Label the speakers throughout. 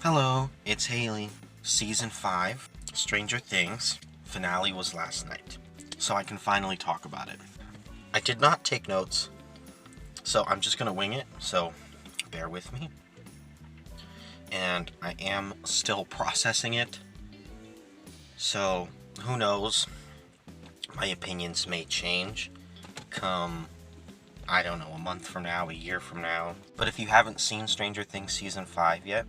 Speaker 1: Hello, it's Haley. Season 5, Stranger Things, finale was last night, so I can finally talk about it. I did not take notes, so I'm just gonna wing it, so bear with me. And I am still processing it, so who knows, my opinions may change come, I don't know, a month from now, a year from now. But if you haven't seen Stranger Things Season 5 yet,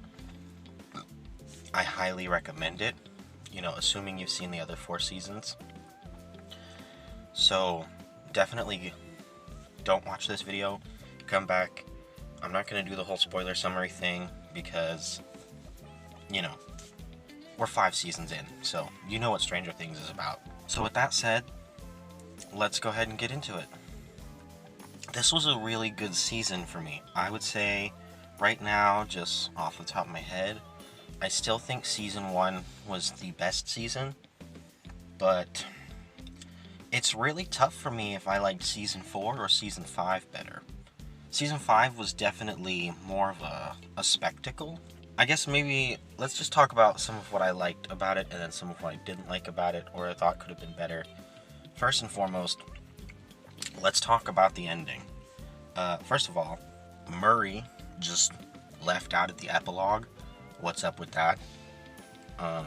Speaker 1: I highly recommend it, assuming you've seen the other 4 seasons. So definitely don't watch this video, come back. I'm not going to do the whole spoiler summary thing because, we're 5 seasons in, so you know what Stranger Things is about. So with that said, let's go ahead and get into it. This was a really good season for me. I would say right now, just off the top of my head, I still think Season 1 was the best season, but it's really tough for me if I liked Season 4 or Season 5 better. Season 5 was definitely more of a spectacle. I guess maybe let's just talk about some of what I liked about it and then some of what I didn't like about it or I thought could have been better. First and foremost, let's talk about the ending. First of all, Murray just left out at the epilogue. What's up with that? Or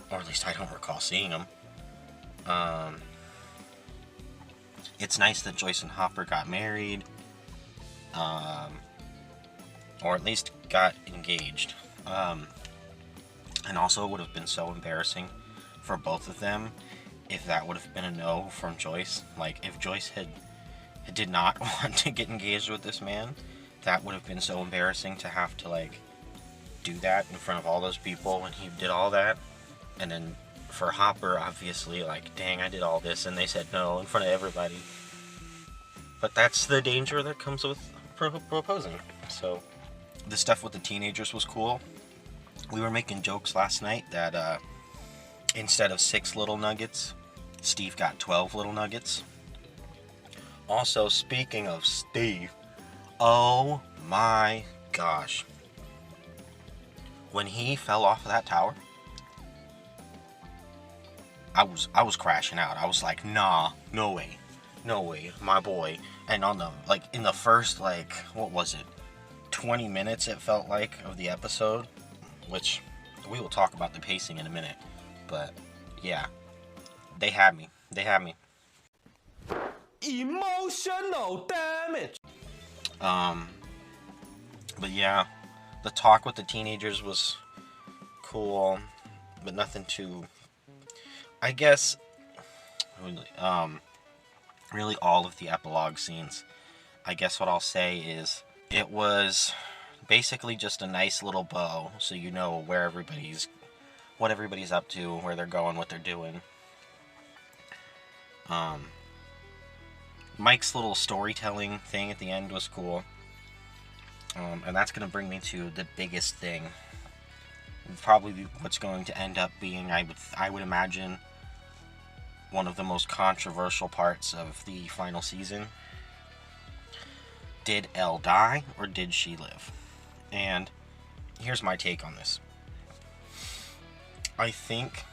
Speaker 1: at least I don't recall seeing him. It's nice that Joyce and Hopper got married. Or at least got engaged. And also it would have been so embarrassing for both of them if that would have been a no from Joyce. Like, if Joyce did not want to get engaged with this man, that would have been so embarrassing to have to, do that in front of all those people when he did all that. And then for Hopper, obviously, dang, I did all this, and they said no in front of everybody. But that's the danger that comes with proposing. So, the stuff with the teenagers was cool. We were making jokes last night that instead of 6 little nuggets, Steve got 12 little nuggets. Also, speaking of Steve, oh my gosh. When he fell off of that tower, I was crashing out. I was like, nah, no way, my boy. And on the, in the first, what was it, 20 minutes it felt like of the episode, which we will talk about the pacing in a minute, but yeah, they had me.
Speaker 2: Emotional damage.
Speaker 1: But yeah, the talk with the teenagers was cool, but nothing too, I guess, really all of the epilogue scenes, I guess what I'll say is, it was basically just a nice little bow, so you know what everybody's up to, where they're going, what they're doing. Mike's little storytelling thing at the end was cool. And that's going to bring me to the biggest thing. Probably what's going to end up being, I would imagine, one of the most controversial parts of the final season. Did Elle die, or did she live? And here's my take on this. I think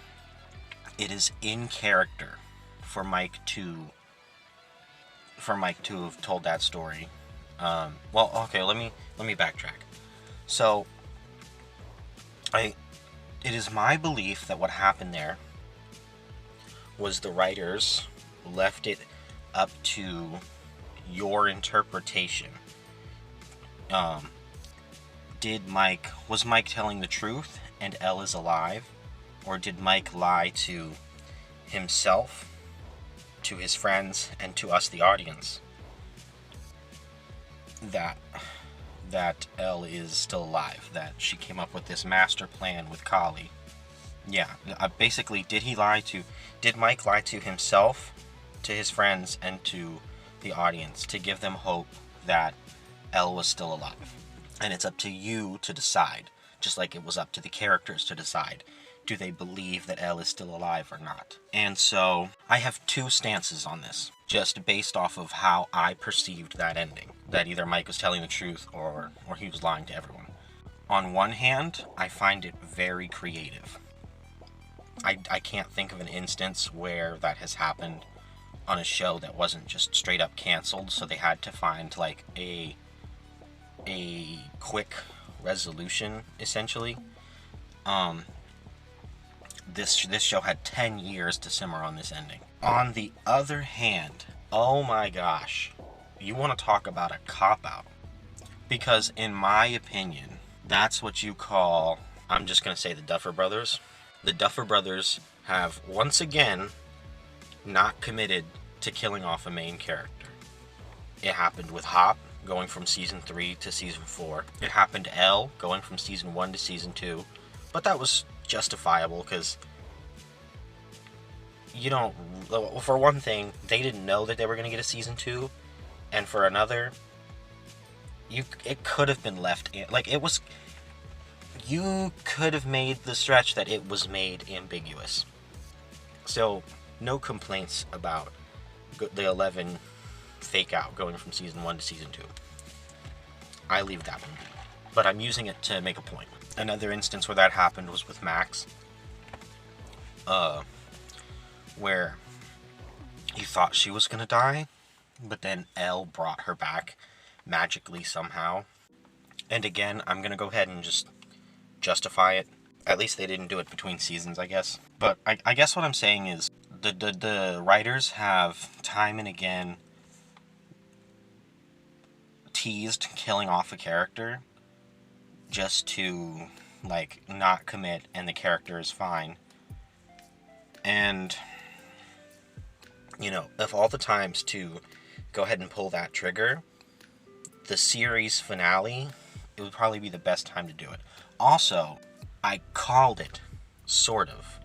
Speaker 1: it is in character for Mike to have told that story. Well, okay, let me backtrack. So, it is my belief that what happened there was the writers left it up to your interpretation. Was Mike telling the truth and Elle is alive? Or did Mike lie to himself, to his friends, and to us, the audience, that Elle is still alive, that she came up with this master plan with Kali? Yeah, basically, did Mike lie to himself, to his friends, and to the audience to give them hope that Elle was still alive? And it's up to you to decide, just like it was up to the characters to decide. Do they believe that Elle is still alive or not? And so, I have 2 stances on this, just based off of how I perceived that ending. That either Mike was telling the truth or he was lying to everyone. On one hand, I find it very creative. I can't think of an instance where that has happened on a show that wasn't just straight up canceled, so they had to find like a quick resolution, essentially. Um, this show had 10 years to simmer on this ending. On the other hand, oh my gosh, you want to talk about a cop-out. Because in my opinion, that's what you call, I'm just going to say the Duffer Brothers. The Duffer Brothers have once again not committed to killing off a main character. It happened with Hop, going from season 3 to season 4. It happened to Elle, going from season 1 to season 2. But that was justifiable because you don't, for one thing, they didn't know that they were going to get a season 2. And for another, it could have been left in, like, it was, you could have made the stretch that it was made ambiguous. So, no complaints about the 11 fake out going from season 1 to season 2. I leave that one be. But I'm using it to make a point. Another instance where that happened was with Max. Where you thought she was gonna die, but then Elle brought her back magically somehow. And again, I'm gonna go ahead and just justify it. At least they didn't do it between seasons, I guess. But I guess what I'm saying is the writers have time and again teased killing off a character just to, like, not commit and the character is fine. And, you know, of all the times to go ahead and pull that trigger, the series finale, it would probably be the best time to do it. Also, I called it, sort of,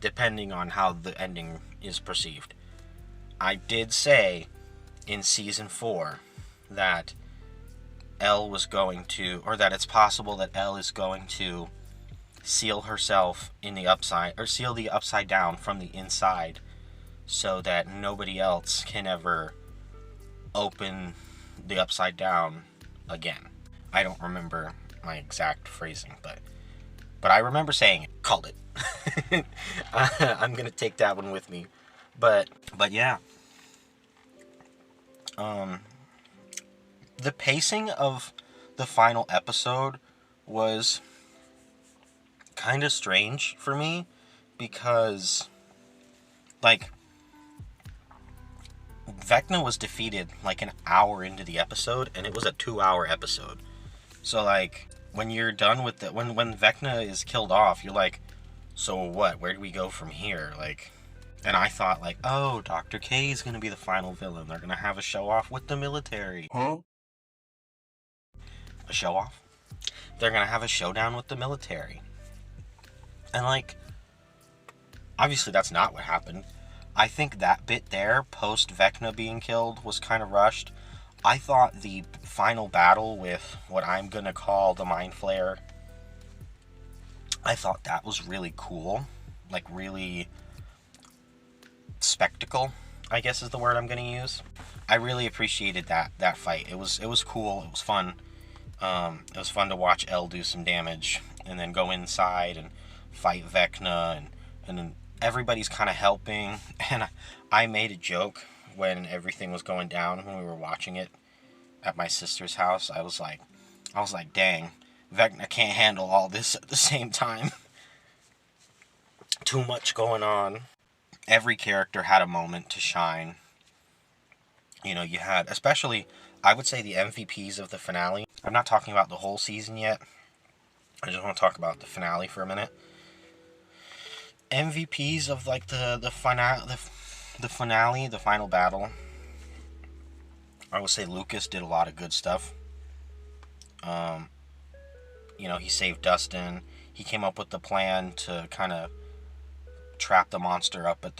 Speaker 1: depending on how the ending is perceived. I did say in season 4 that Elle was going to, or that it's possible that Elle is going to seal herself in the upside, or seal the upside down from the inside, so that nobody else can ever open the upside down again. I don't remember my exact phrasing, but I remember saying it. Called it. I'm gonna take that one with me. But yeah. The pacing of the final episode was kind of strange for me because, like, Vecna was defeated like an hour into the episode, and it was a 2-hour episode. So, like, when you're done with the, when Vecna is killed off, you're like, so what? Where do we go from here? Like, and I thought, like, oh, Dr. K is gonna be the final villain. They're gonna have a show off with the military.
Speaker 2: Huh?
Speaker 1: A show off? They're gonna have a showdown with the military. And, like, obviously that's not what happened. I think that bit there, post Vecna being killed, was kind of rushed. I thought the final battle with what I'm gonna call the Mind Flayer, I thought that was really cool. Like, really spectacle, I guess is the word I'm gonna use. I really appreciated that fight. It was cool. It was fun. It was fun to watch Elle do some damage and then go inside and fight Vecna, and then everybody's kind of helping. And I made a joke when everything was going down, when we were watching it at my sister's house. I was like, dang, Vecna can't handle all this at the same time. Too much going on. Every character had a moment to shine. You know, you had, especially, I would say, the MVPs of the finale. I'm not talking about the whole season yet. I just want to talk about the finale for a minute. MVPs of, like, the finale, the final battle. I would say Lucas did a lot of good stuff. You know, he saved Dustin. He came up with the plan to kind of trap the monster up at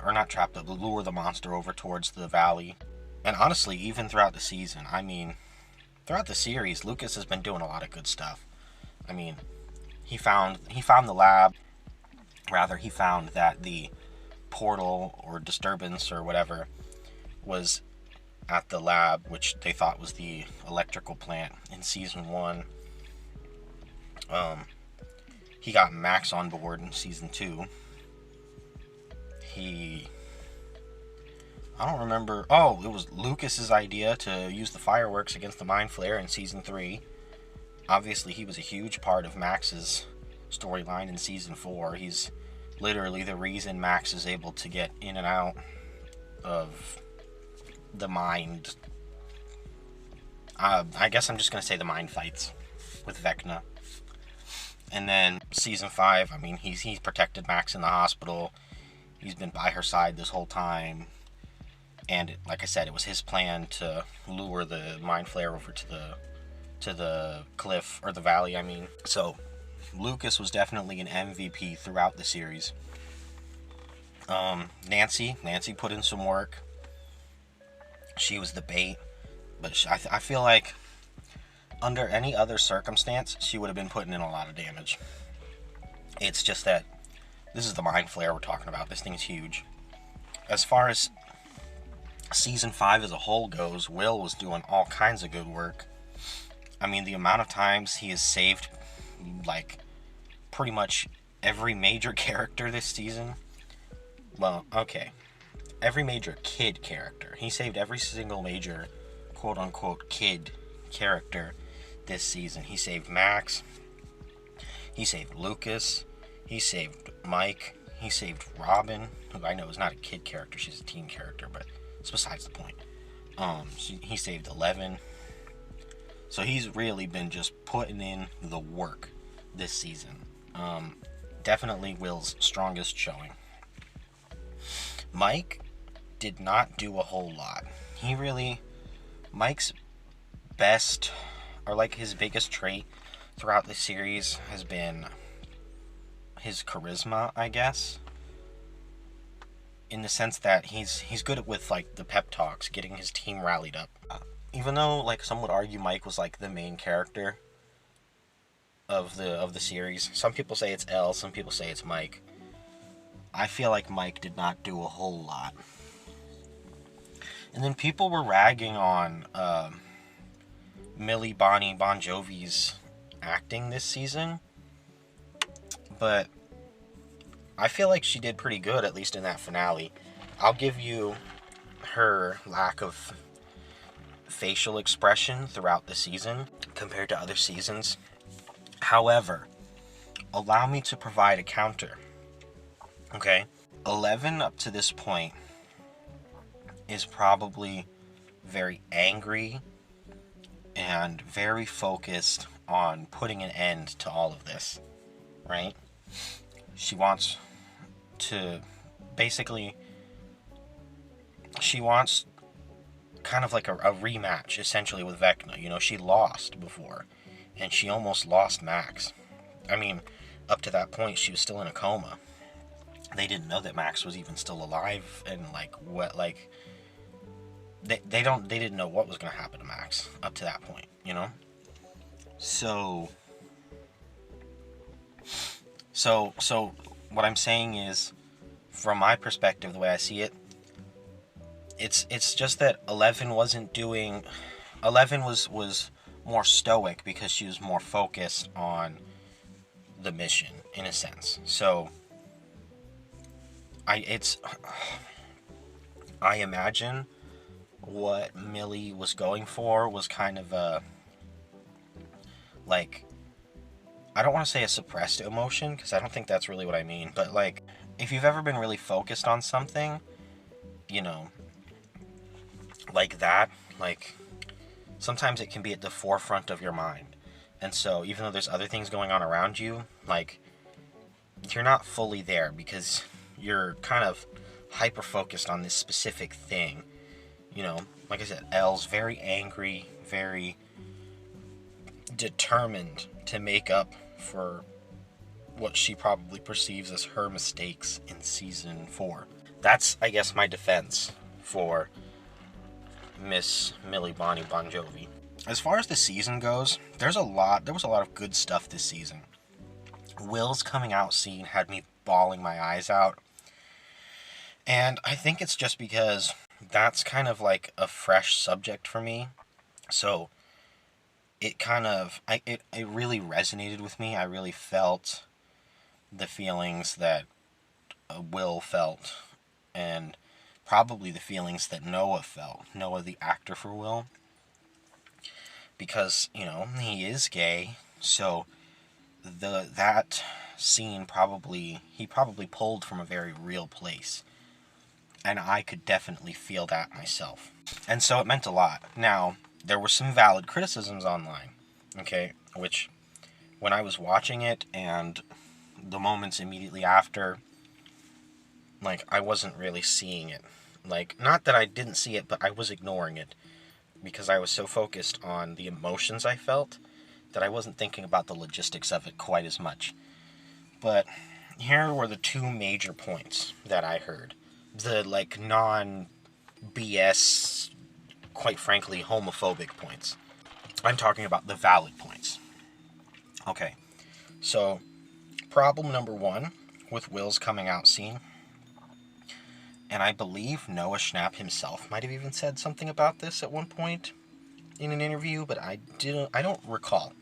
Speaker 1: or not trap the, lure the monster over towards the valley. And honestly, even throughout the season, I mean, throughout the series, Lucas has been doing a lot of good stuff. I mean, he found the lab. Rather, he found that the portal or disturbance or whatever was at the lab, which they thought was the electrical plant in season 1. He got Max on board in season 2. He, I don't remember. Oh, it was Lucas's idea to use the fireworks against the Mind Flayer in season 3. Obviously, he was a huge part of Max's storyline in season 4. He's literally the reason Max is able to get in and out of the mind. I guess I'm just gonna say the mind fights with Vecna. And then season 5, I mean, he's protected Max in the hospital. He's been by her side this whole time. And like I said, it was his plan to lure the Mind Flayer over to the cliff, or the valley, I mean. So Lucas was definitely an MVP throughout the series. Nancy put in some work. She was the bait, but I feel like under any other circumstance, she would have been putting in a lot of damage. It's just that this is the Mind Flayer we're talking about. This thing's huge. As far as season 5 as a whole goes, Will was doing all kinds of good work. I mean, the amount of times he has saved, like, pretty much every major character this season. Well, okay. Every major kid character. He saved every single major, quote-unquote, kid character this season. He saved Max. He saved Lucas. He saved Mike. He saved Robin, who I know is not a kid character. She's a teen character, but it's besides the point. He saved 11. So he's really been just putting in the work this season. Definitely Will's strongest showing. Mike did not do a whole lot. Mike's best, or like his biggest trait throughout the series has been his charisma, I guess. In the sense that he's good with like the pep talks, getting his team rallied up. Even though like some would argue Mike was like the main character of the series. Some people say it's Elle, some people say it's Mike. I feel like Mike did not do a whole lot. And then people were ragging on Millie Bobby Bon Jovi's acting this season, but I feel like she did pretty good, at least in that finale. I'll give you her lack of facial expression throughout the season compared to other seasons. However, allow me to provide a counter. Okay? 11 up to this point is probably very angry and very focused on putting an end to all of this, right? She wants to basically, she wants kind of like a rematch essentially with Vecna. You know, she lost before and she almost lost Max. I mean, up to that point she was still in a coma. They didn't know that Max was even still alive, and like what, like they didn't know what was going to happen to Max up to that point, you know? So what I'm saying is, from my perspective, the way I see it, it's just that 11 was more stoic because she was more focused on the mission in a sense. So I imagine what Millie was going for was kind of a, like, I don't want to say a suppressed emotion, because I don't think that's really what I mean, but like, if you've ever been really focused on something, you know, like that, like, sometimes it can be at the forefront of your mind. And so, even though there's other things going on around you, like, you're not fully there because you're kind of hyper-focused on this specific thing. You know, like I said, Elle's very angry, very determined to make up for what she probably perceives as her mistakes in season 4. That's, I guess, my defense for Miss Millie Bobby Bon Jovi. As far as the season goes, there was a lot of good stuff this season. Will's coming out scene had me bawling my eyes out. And I think it's just because that's kind of like a fresh subject for me. So it kind of, it really resonated with me. I really felt the feelings that Will felt, and probably the feelings that Noah felt. Noah, the actor for Will, because he is gay, so that scene he probably pulled from a very real place, and I could definitely feel that myself, and so it meant a lot. Now, there were some valid criticisms online, okay, which when I was watching it and the moments immediately after, like, I wasn't really seeing it. Like, not that I didn't see it, but I was ignoring it because I was so focused on the emotions I felt that I wasn't thinking about the logistics of it quite as much. But here were the two major points that I heard. The, like, non-BS, quite frankly, homophobic points. I'm talking about the valid points. Okay, so problem number one with Will's coming out scene, and I believe Noah Schnapp himself might have even said something about this at one point in an interview, but I don't recall.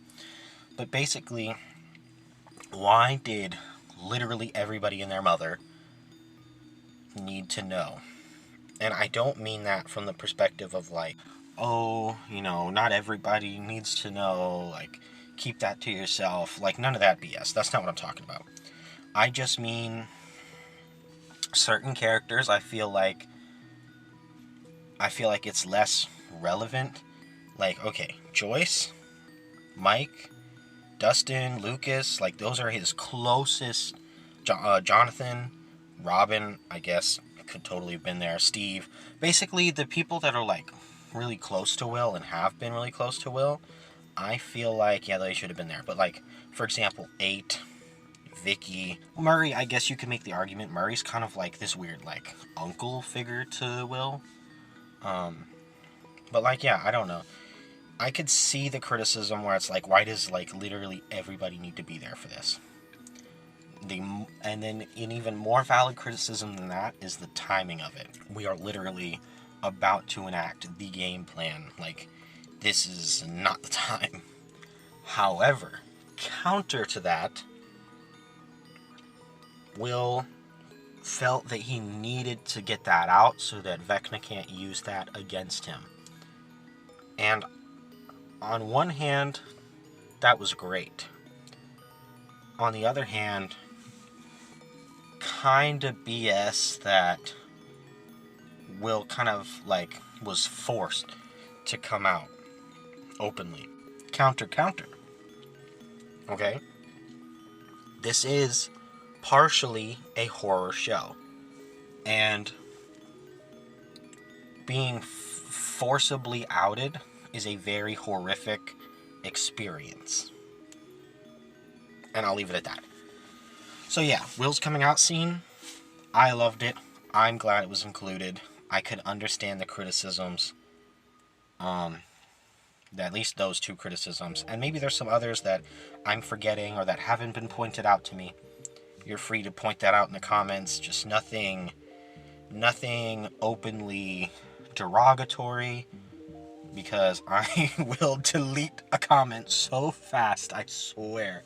Speaker 1: But basically, why did literally everybody and their mother need to know? And I don't mean that from the perspective of like, oh, not everybody needs to know, like, keep that to yourself. Like, none of that BS. That's not what I'm talking about. I just mean certain characters, I feel like it's less relevant. Like, okay, Joyce, Mike, Dustin, Lucas, like, those are his closest. Jonathan, Robin, I guess, could totally have been there. Steve. Basically, the people that are, like, really close to Will and have been really close to Will, I feel like, yeah, they should have been there. But, like, for example, 8, Vicky, Murray, I guess you could make the argument Murray's kind of like this weird, like, uncle figure to Will. But, like, yeah, I don't know. I could see the criticism where it's like, why does, like, literally everybody need to be there for this? And then an even more valid criticism than that is the timing of it. We are literally about to enact the game plan. Like, this is not the time. However, counter to that, Will felt that he needed to get that out so that Vecna can't use that against him. And on one hand, that was great. On the other hand, kind of BS that Will kind of, like, was forced to come out openly. Counter. Okay? This is partially a horror show. And being forcibly outed is a very horrific experience. And I'll leave it at that. So yeah, Will's coming out scene, I loved it. I'm glad it was included. I could understand the criticisms. At least those two criticisms. And maybe there's some others that I'm forgetting or that haven't been pointed out to me. You're free to point that out in the comments. Just nothing openly derogatory, because I will delete a comment so fast, I swear.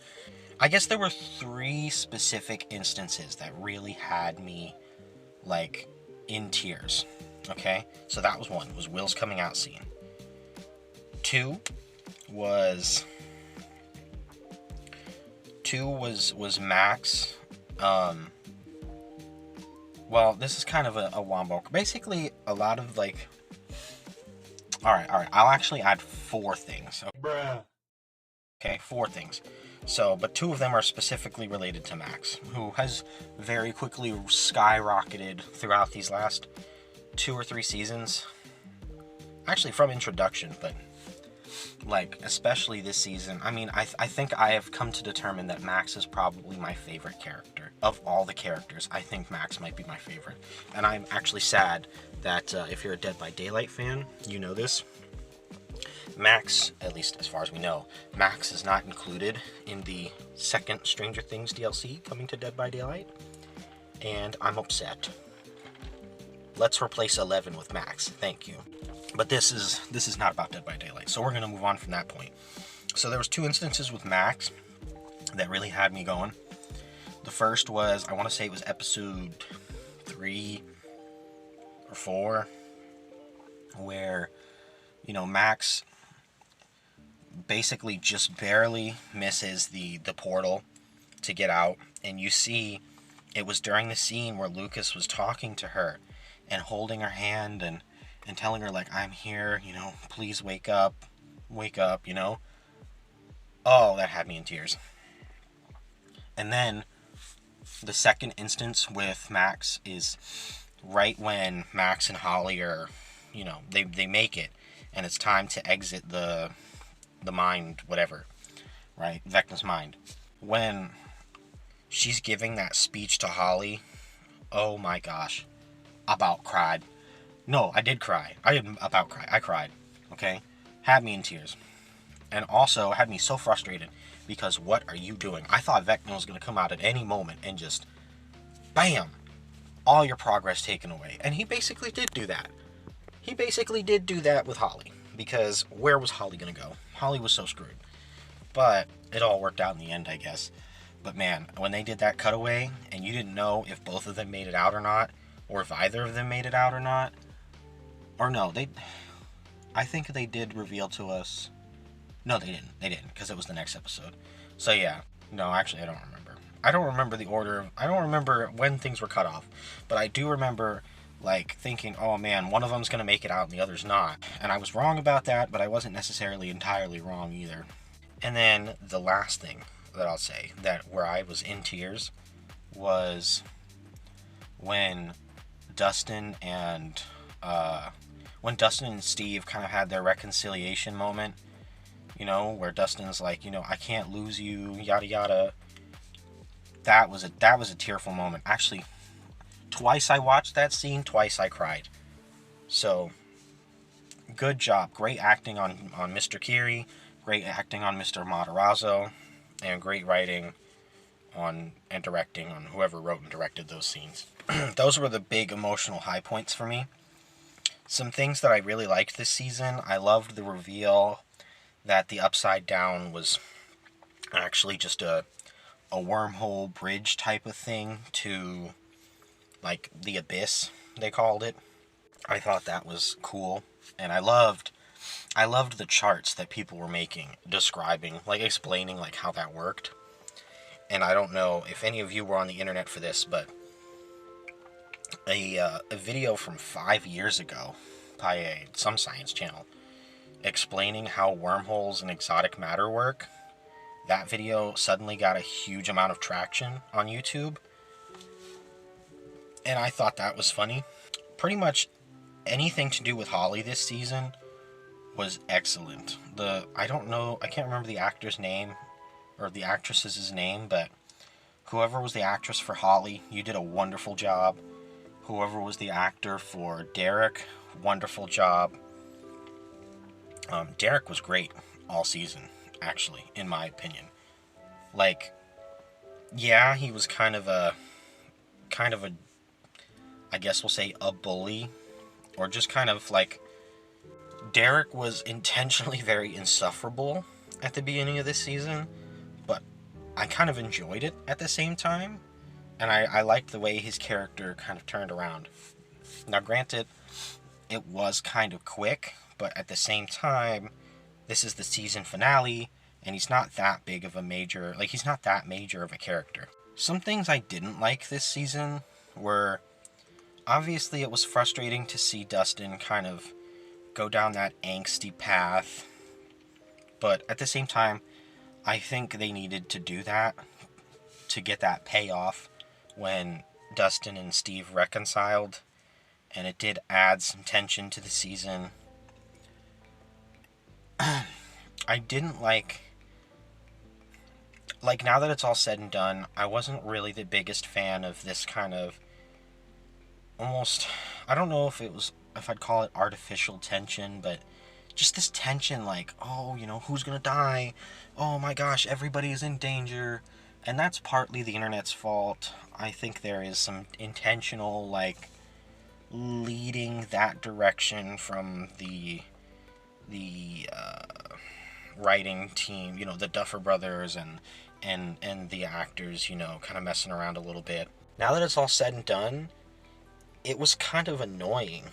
Speaker 1: I guess there were 3 specific instances that really had me, like, in tears. Okay? So that was one, was Will's coming out scene. 2 was Max. Well, this is kind of a wombo. Basically, a lot of, like... Alright. I'll actually add 4 things.
Speaker 2: Bruh.
Speaker 1: Okay, 4 things. So, but 2 of them are specifically related to Max, who has very quickly skyrocketed throughout these last 2 or 3 seasons. Actually, from introduction, but, like, especially this season. I mean, I think I have come to determine that Max is probably my favorite character. Of all the characters, I think Max might be my favorite. And I'm actually sad that if you're a Dead by Daylight fan, you know this. Max, at least as far as we know, Max is not included in the second Stranger Things DLC coming to Dead by Daylight. And I'm upset. Let's replace 11 with Max. Thank you. But this is not about Dead by Daylight, so we're going to move on from that point. So there was 2 instances with Max that really had me going. The first was, I want to say it was episode 3 or 4, where, Max basically just barely misses the portal to get out, and you see it was during the scene where Lucas was talking to her and holding her hand and telling her, like, I'm here, please wake up, Oh, that had me in tears. And then the second instance with Max is right when Max and Holly are, they make it, and it's time to exit the mind, whatever, right? Vecna's mind. When she's giving that speech to Holly, oh my gosh, about cried. No, I did cry. I didn't about cry. I cried. Okay? Had me in tears. And also had me so frustrated because what are you doing? I thought Vecna was going to come out at any moment and just, bam, all your progress taken away. And he basically did do that. He basically did do that with Holly. Because where was Holly going to go? Holly was so screwed. But it all worked out in the end, I guess. But man, when they did that cutaway and you didn't know if both of them made it out or not, or if either of them made it out or not, or no, I think they did reveal to us. No, they didn't, because it was the next episode. So yeah, no, actually I don't remember. I don't remember the order. I don't remember when things were cut off. But I do remember, like, thinking, oh man, one of them's going to make it out and the other's not. And I was wrong about that, but I wasn't necessarily entirely wrong either. And then the last thing that I'll say, that where I was in tears, was when Dustin and Steve kind of had their reconciliation moment, where Dustin's like, I can't lose you, yada yada. That was a tearful moment. Actually, twice I watched that scene, twice I cried. So, good job. Great acting on Mr. Kiri, great acting on Mr. Matarazzo, and great writing on and directing on whoever wrote and directed those scenes. Those were the big emotional high points for me. Some things that I really liked this season, I loved the reveal that the Upside Down was actually just a wormhole bridge type of thing to, like, the Abyss, they called it. I thought that was cool, and I loved the charts that people were making, describing, like, explaining, like, how that worked. And I don't know if any of you were on the internet for this, but a video from 5 years ago by some science channel explaining how wormholes and exotic matter work. That video suddenly got a huge amount of traction on YouTube, and I thought that was funny. Pretty much anything to do with Holly this season was excellent. I can't remember the actor's name or the actress's name, but whoever was the actress for Holly, you did a wonderful job. Whoever was the actor for Derek, wonderful job. Derek was great all season, actually, in my opinion. Like, yeah, he was kind of a, I guess we'll say a bully, or just kind of like, Derek was intentionally very insufferable at the beginning of this season, but I kind of enjoyed it at the same time, and I liked the way his character kind of turned around. Now, granted, it was kind of quick, but at the same time, this is the season finale, and he's not that major of a character. Some things I didn't like this season were, obviously it was frustrating to see Dustin kind of go down that angsty path, but at the same time, I think they needed to do that to get that payoff when Dustin and Steve reconciled, and it did add some tension to the season. I didn't like, now that it's all said and done, I wasn't really the biggest fan of this kind of almost, I don't know if I'd call it artificial tension, but just this tension, like, oh, who's gonna die? Oh my gosh, everybody is in danger. And that's partly the internet's fault. I think there is some intentional, like, leading that direction from the writing team, the Duffer Brothers and the actors, kind of messing around a little bit. Now that it's all said and done, it was kind of annoying.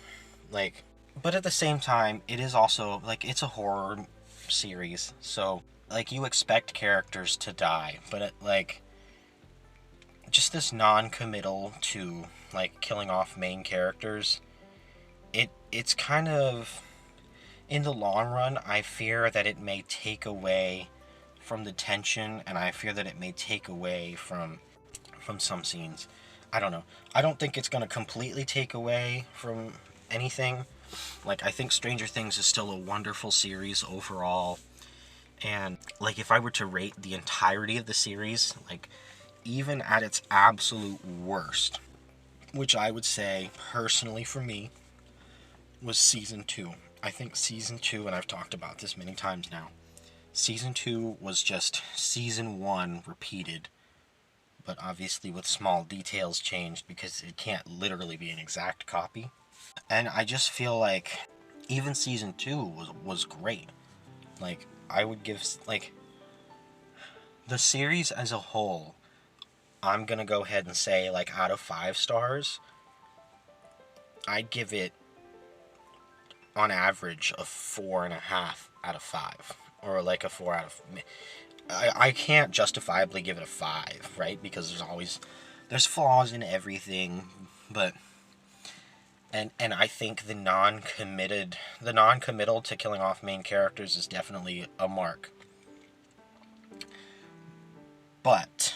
Speaker 1: Like, but at the same time, it is also, like, it's a horror series, so, like, you expect characters to die, but, just this non-committal to, like, killing off main characters, it's kind of, in the long run, I fear that it may take away from the tension, and I fear that it may take away from some scenes. I don't know. I don't think it's going to completely take away from anything. Like, I think Stranger Things is still a wonderful series overall. And, like, if I were to rate the entirety of the series, like, even at its absolute worst, which I would say, personally for me, was Season 2. I think Season 2, and I've talked about this many times now, Season 2 was just Season 1 repeated, but obviously with small details changed because it can't literally be an exact copy. And I just feel like even Season 2 was great. Like, I would give, like, the series as a whole, I'm gonna go ahead and say, like, out of 5 stars, I'd give it, on average, a 4.5 out of 5. Or, like, a 4 out of... I can't justifiably give it a 5, right? Because there's flaws in everything, but... And I think the non-committal to killing off main characters is definitely a mark. But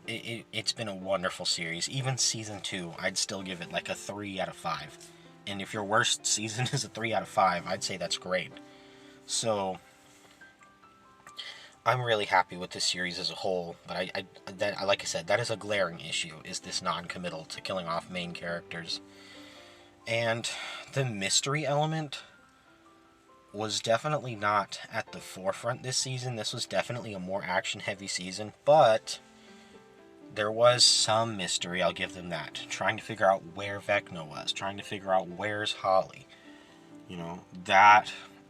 Speaker 1: it's been a wonderful series. Even Season 2, I'd still give it like a 3 out of 5. And if your worst season is a 3 out of 5, I'd say that's great. So, I'm really happy with this series as a whole, but like I said, that is a glaring issue, is this non-committal to killing off main characters. And the mystery element was definitely not at the forefront this season. This was definitely a more action-heavy season, but there was some mystery, I'll give them that. Trying to figure out where Vecna was, trying to figure out where's Holly.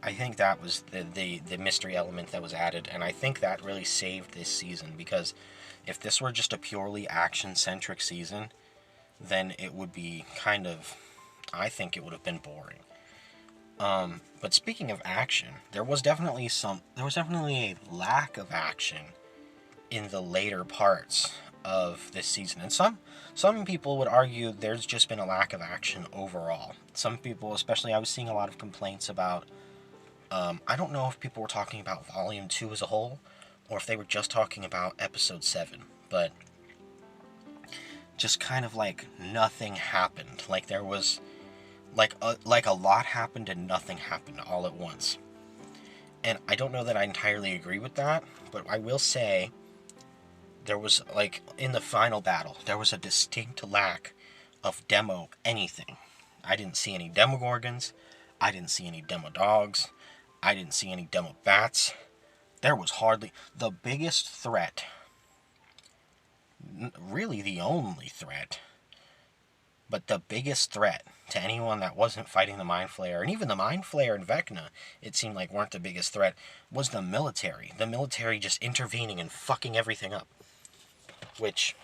Speaker 1: I think that was the mystery element that was added, and I think that really saved this season, because if this were just a purely action-centric season, then it would be I think it would have been boring. But speaking of action, there was definitely a lack of action in the later parts of this season, and some people would argue there's just been a lack of action overall. Some people, especially, I was seeing a lot of complaints about, I don't know if people were talking about Volume 2 as a whole, or if they were just talking about Episode 7, but just kind of like nothing happened. Like there was, like a lot happened and nothing happened all at once. And I don't know that I entirely agree with that, but I will say there was, like, in the final battle, there was a distinct lack of demo anything. I didn't see any Demogorgons. I didn't see any demo dogs. I didn't see any demo bats. There was hardly... The biggest threat, really the only threat, but the biggest threat to anyone that wasn't fighting the Mind Flayer, and even the Mind Flayer and Vecna, it seemed like weren't the biggest threat, was the military. The military just intervening and fucking everything up. Which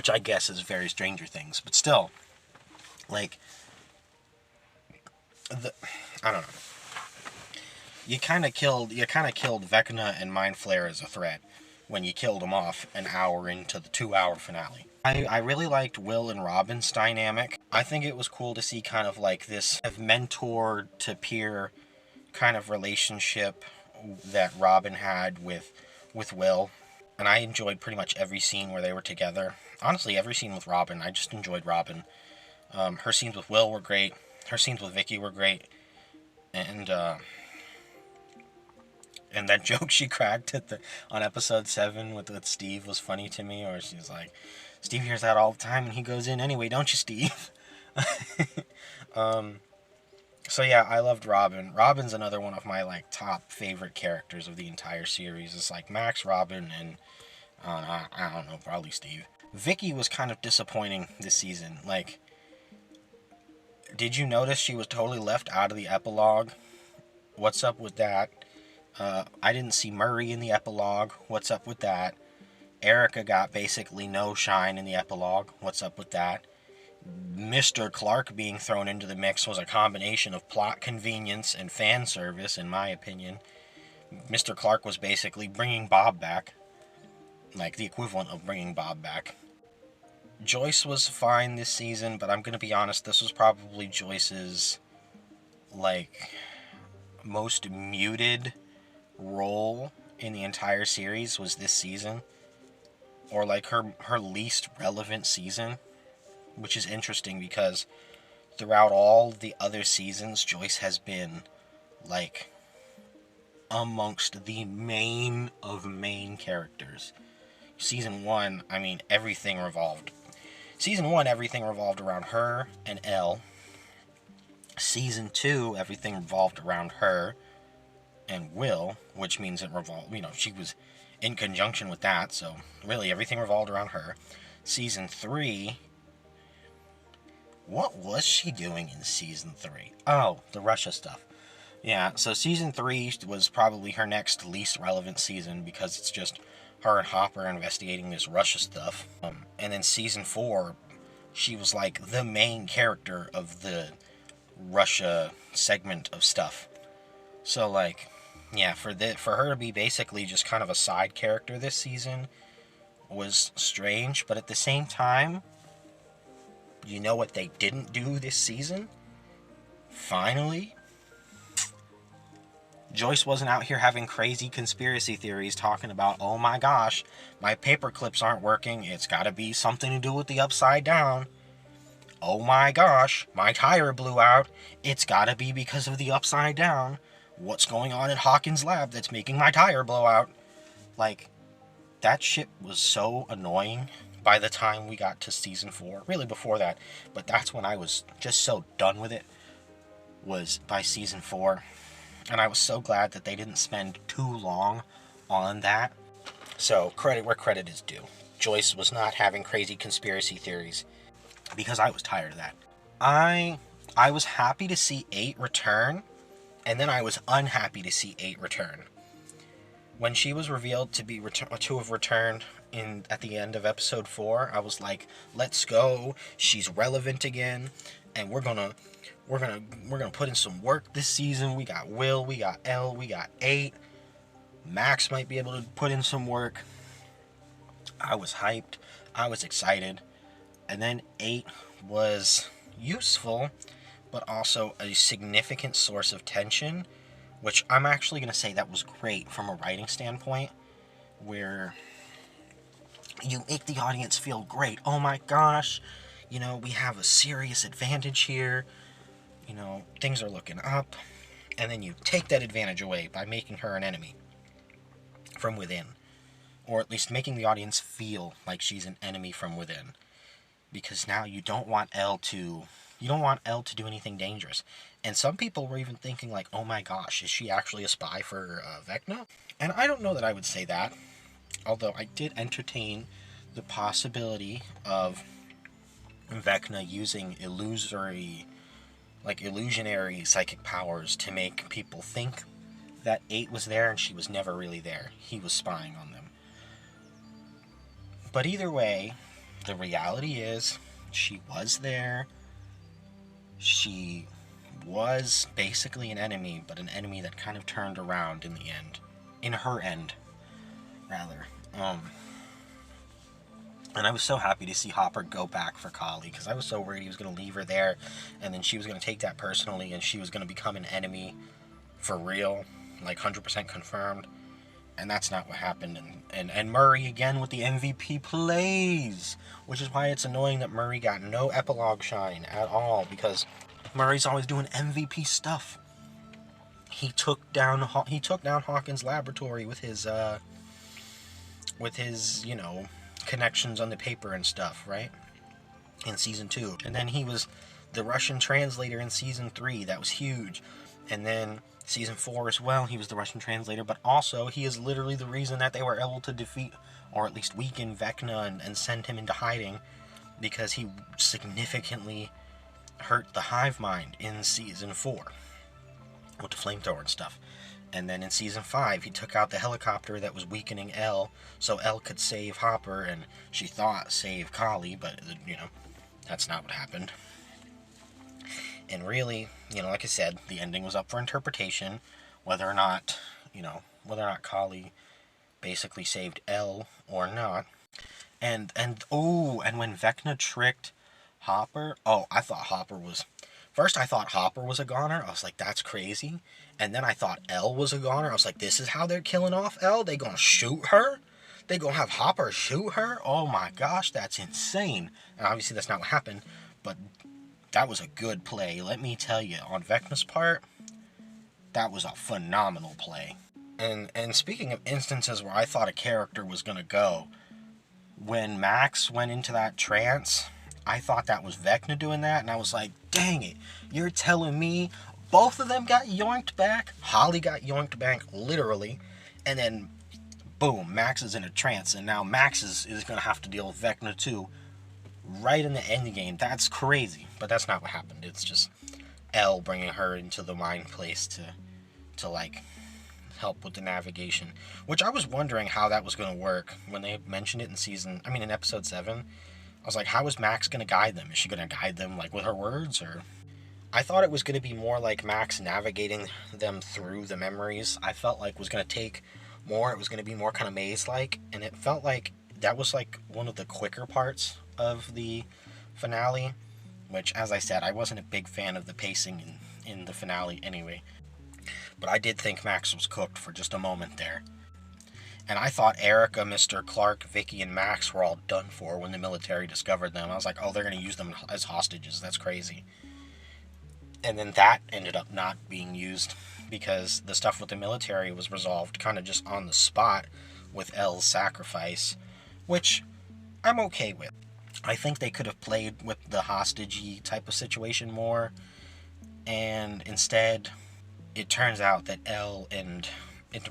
Speaker 1: I guess is very Stranger Things, but still, like, I don't know. You kind of killed Vecna and Mind Flayer as a threat when you killed them off an hour into the 2-hour finale. I really liked Will and Robin's dynamic. I think it was cool to see kind of like this mentor to peer kind of relationship that Robin had with Will. And I enjoyed pretty much every scene where they were together. Honestly, every scene with Robin, I just enjoyed Robin. Her scenes with Will were great. Her scenes with Vicky were great. And that joke she cracked on episode 7 with Steve was funny to me. Or she's like, Steve hears that all the time and he goes in anyway, don't you, Steve? So yeah, I loved Robin. Robin's another one of my, like, top favorite characters of the entire series. It's like Max, Robin, and I don't know, probably Steve. Vicky was kind of disappointing this season. Like, did you notice she was totally left out of the epilogue What's up with that? I didn't see Murray in the epilogue. What's up with that? Erica got basically no shine in the epilogue. What's up with that? Mr. Clark being thrown into the mix was a combination of plot convenience and fan service, in my opinion. Mr. Clark was basically bringing Bob back. Like, the equivalent of bringing Bob back. Joyce was fine this season, but I'm going to be honest, this was probably Joyce's, like, most muted role in the entire series was this season. Or, like, her least relevant season. Which is interesting because throughout all the other seasons, Joyce has been, like, amongst the main of main characters. Season 1, I mean, Season 1, everything revolved around her and Elle. Season 2, everything revolved around her and Will, which means it revolved, she was in conjunction with that, so really everything revolved around her. Season 3, what was she doing in Season 3? Oh, the Russia stuff. Yeah, so Season 3 was probably her next least relevant season because it's just her and Hopper investigating this Russia stuff. And then Season 4, she was like the main character of the Russia segment of stuff. So, like, yeah, for her to be basically just kind of a side character this season was strange, but at the same time, you know what they didn't do this season? Finally, Joyce wasn't out here having crazy conspiracy theories talking about, oh my gosh, my paper clips aren't working, it's gotta be something to do with the upside down. Oh my gosh, my tire blew out, it's gotta be because of the upside down. What's going on in Hawkins' lab that's making my tire blow out? Like, that shit was so annoying by the time we got to Season 4. Really before that, but that's when I was just so done with it, was by Season 4. And I was so glad that they didn't spend too long on that. So, credit where credit is due. Joyce was not having crazy conspiracy theories because I was tired of that. I was happy to see 8 return, and then I was unhappy to see 8 return. When she was revealed to have returned at the end of episode 4, I was like, let's go. She's relevant again, and we're gonna put in some work this season. We got Will, we got Elle, we got 8. Max might be able to put in some work. I was hyped. I was excited. And then 8 was useful, but also a significant source of tension, which I'm actually going to say that was great from a writing standpoint, where you make the audience feel great. Oh my gosh, we have a serious advantage here. Things are looking up. And then you take that advantage away by making her an enemy from within. Or at least making the audience feel like she's an enemy from within. Because now you don't want Elle to do anything dangerous. And some people were even thinking like, oh my gosh, is she actually a spy for Vecna? And I don't know that I would say that. Although I did entertain the possibility of Vecna using illusionary psychic powers to make people think that 8 was there and she was never really there. He was spying on them. But either way, the reality is she was there. She was basically an enemy, but an enemy that kind of turned around in the end. In her end, rather. And I was so happy to see Hopper go back for Kali, because I was so worried he was going to leave her there, and then she was going to take that personally, and she was going to become an enemy for real, like 100% confirmed. And that's not what happened. And Murray, again, with the MVP plays, which is why it's annoying that Murray got no epilogue shine at all, because Murray's always doing MVP stuff. He took down Hawkins' laboratory with his connections on the paper and stuff, right? In Season 2. And then he was the Russian translator in Season 3. That was huge. And then Season 4 as well, he was the Russian translator, but also he is literally the reason that they were able to defeat, or at least weaken, Vecna and send him into hiding, because he significantly hurt the hive mind in Season 4. with the flamethrower and stuff. And then in season 5, he took out the helicopter that was weakening Elle, so Elle could save Hopper, and she thought save Kali, but, that's not what happened. And really, like I said, the ending was up for interpretation, whether or not Kali basically saved Elle or not. And when Vecna tricked Hopper, I thought Hopper was... First, I thought Hopper was a goner. I was like, that's crazy. And then I thought Elle was a goner. I was like, this is how they're killing off Elle? They gonna shoot her? They gonna have Hopper shoot her? Oh my gosh, that's insane. And obviously that's not what happened, but that was a good play. Let me tell you, on Vecna's part, that was a phenomenal play. And speaking of instances where I thought a character was gonna go, when Max went into that trance, I thought that was Vecna doing that, and I was like, dang it, you're telling me both of them got yoinked back? Holly got yoinked back, literally, and then, boom, Max is in a trance, and now Max is going to have to deal with Vecna too, right in the end game. That's crazy, but that's not what happened. It's just Elle bringing her into the mind place to like, help with the navigation, which I was wondering how that was going to work when they mentioned it in episode 7. I was like, how is Max going to guide them? Is she going to guide them, like, with her words? Or I thought it was going to be more like Max navigating them through the memories. I felt like it was going to take more. It was going to be more kind of maze-like. And it felt like that was, like, one of the quicker parts of the finale. Which, as I said, I wasn't a big fan of the pacing in the finale anyway. But I did think Max was cooked for just a moment there. And I thought Erica, Mr. Clark, Vicky, and Max were all done for when the military discovered them. I was like, oh, they're going to use them as hostages. That's crazy. And then that ended up not being used because the stuff with the military was resolved kind of just on the spot with Elle's sacrifice, which I'm okay with. I think they could have played with the hostage-y type of situation more, and instead it turns out that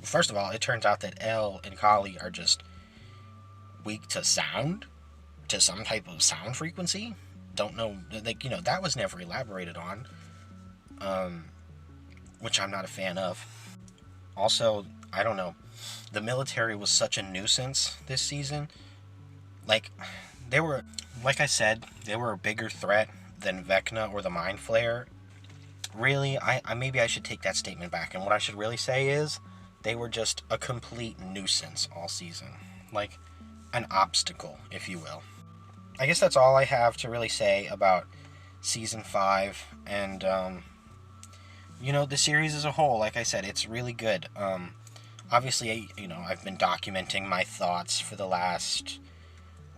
Speaker 1: First of all, it turns out that Elle and Kali are just weak to sound, to some type of sound frequency. Don't know, that was never elaborated on, which I'm not a fan of. Also, I don't know, the military was such a nuisance this season. Like I said, they were a bigger threat than Vecna or the Mind Flayer. Really, maybe I should take that statement back, and what I should really say is, they were just a complete nuisance all season. Like, an obstacle, if you will. I guess that's all I have to really say about Season 5. And, the series as a whole, like I said, it's really good. Obviously, I've been documenting my thoughts for the last,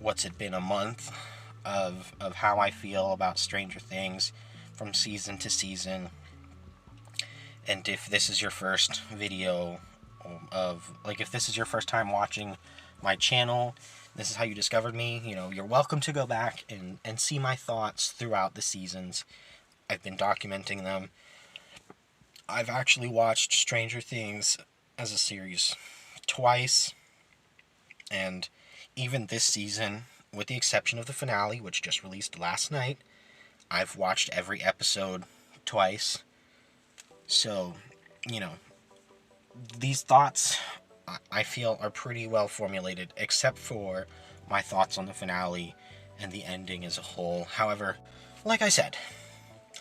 Speaker 1: a month of how I feel about Stranger Things from season to season. And if this is your first video if this is your first time watching my channel, this is how you discovered me, you're welcome to go back and see my thoughts throughout the seasons. I've been documenting them. I've actually watched Stranger Things as a series twice, and even this season, with the exception of the finale, which just released last night, I've watched every episode twice. So, these thoughts, I feel, are pretty well formulated, except for my thoughts on the finale and the ending as a whole. However, like I said,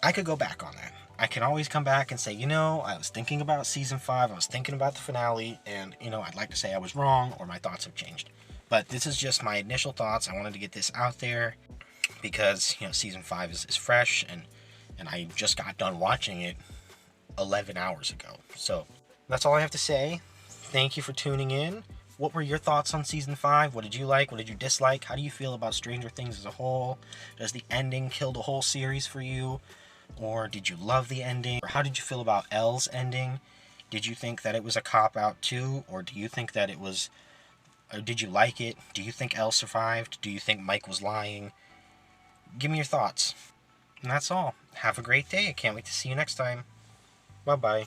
Speaker 1: I could go back on that. I can always come back and say, I was thinking about Season 5, I was thinking about the finale, and, I'd like to say I was wrong, or my thoughts have changed. But this is just my initial thoughts. I wanted to get this out there, because, Season 5 is fresh, and I just got done watching it 11 hours ago. So, that's all I have to say. Thank you for tuning in. What were your thoughts on Season 5? What did you like? What did you dislike? How do you feel about Stranger Things as a whole? Does the ending kill the whole series for you? Or did you love the ending? Or how did you feel about Elle's ending? Did you think that it was a cop-out too? Or do you think that it was... Or did you like it? Do you think Elle survived? Do you think Mike was lying? Give me your thoughts. And that's all. Have a great day. I can't wait to see you next time. Bye-bye.